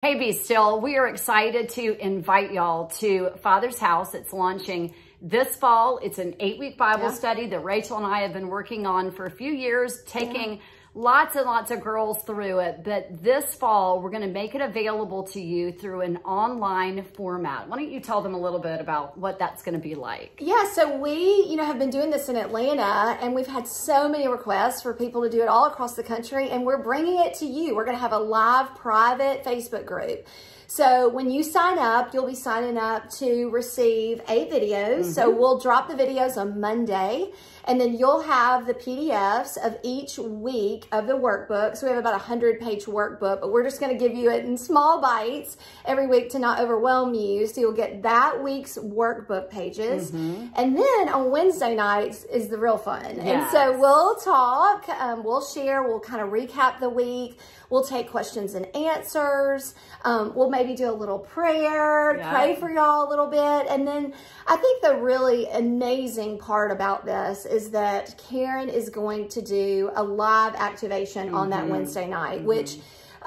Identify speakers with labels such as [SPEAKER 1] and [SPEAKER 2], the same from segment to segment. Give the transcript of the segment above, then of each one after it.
[SPEAKER 1] Hey, Be Still, we are excited to invite y'all to Father's House. It's launching this fall. It's an 8-week Bible study that Rachel and I have been working on for a few years, taking lots and lots of girls through it. But this fall, we're going to make it available to you through an online format. Why don't you tell them a little bit about what that's going to be like?
[SPEAKER 2] Yeah, so we, have been doing this in Atlanta, and we've had so many requests for people to do it all across the country, and we're bringing it to you. We're going to have a live private Facebook group. So when you sign up, you'll be signing up to receive 8 videos. So we'll drop the videos on Monday, and then you'll have the PDFs of each week of the workbook. So we have about a 100-page workbook, but we're just going to give you it in small bites every week to not overwhelm you. So you'll get that week's workbook pages. And then on Wednesday nights is the real fun. And so we'll talk, we'll share, we'll kind of recap the week. We'll take questions and answers. We'll maybe do a little prayer, pray for y'all a little bit. And then I think the really amazing part about this is that Karen is going to do a live activation on that Wednesday night, which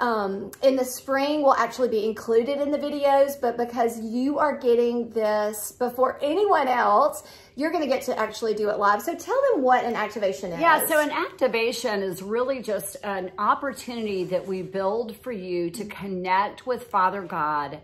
[SPEAKER 2] in the spring will actually be included in the videos, but because you are getting this before anyone else, you're going to get to actually do it live. So tell them what an activation is.
[SPEAKER 1] Yeah, so an activation is really just an opportunity that we build for you to connect with Father God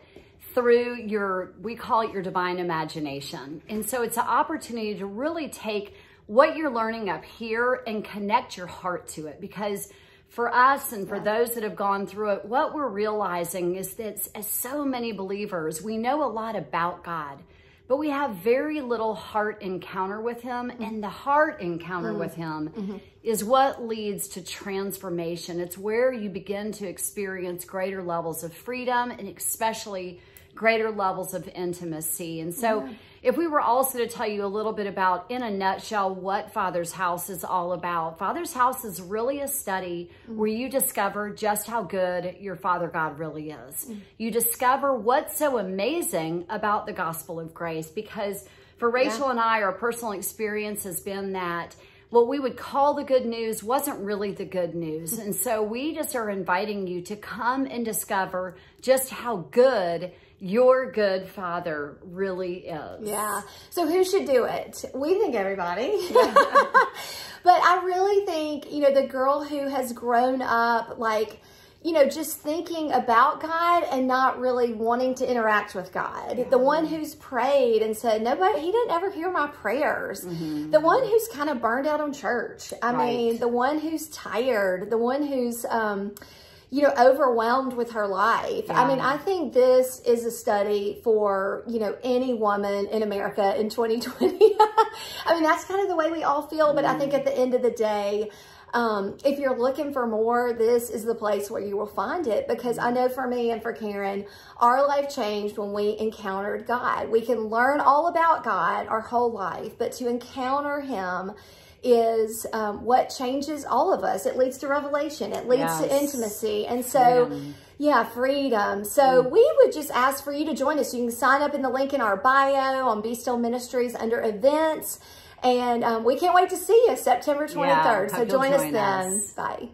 [SPEAKER 1] through we call it your divine imagination. And so it's an opportunity to really take what you're learning up here and connect your heart to it, because for us and for those that have gone through it, what we're realizing is that as so many believers, we know a lot about God, but we have very little heart encounter with him. And the heart encounter with him is what leads to transformation. It's where you begin to experience greater levels of freedom and especially greater levels of intimacy. And so if we were also to tell you a little bit about, in a nutshell, what Father's House is all about, Father's House is really a study where you discover just how good your Father God really is. You discover what's so amazing about the gospel of grace, because for Rachel and I, our personal experience has been that what we would call the good news wasn't really the good news. And so we just are inviting you to come and discover just how good your good Father really is.
[SPEAKER 2] Yeah. So who should do it? We think everybody. But I really think, the girl who has grown up, just thinking about God and not really wanting to interact with God. The one who's prayed and said, he didn't ever hear my prayers. The one who's kind of burned out on church. I mean, the one who's tired, the one who's, overwhelmed with her life. I mean, I think this is a study for, any woman in America in 2020. I mean, that's kind of the way we all feel, but I think at the end of the day, if you're looking for more, this is the place where you will find it, because I know for me and for Karen, our life changed when we encountered God. We can learn all about God our whole life, but to encounter him is what changes all of us. It leads to revelation. It leads to intimacy. And so, freedom. So we would just ask for you to join us. You can sign up in the link in our bio on Be Still Ministries under events. And we can't wait to see you September 23rd. So join us then. Bye.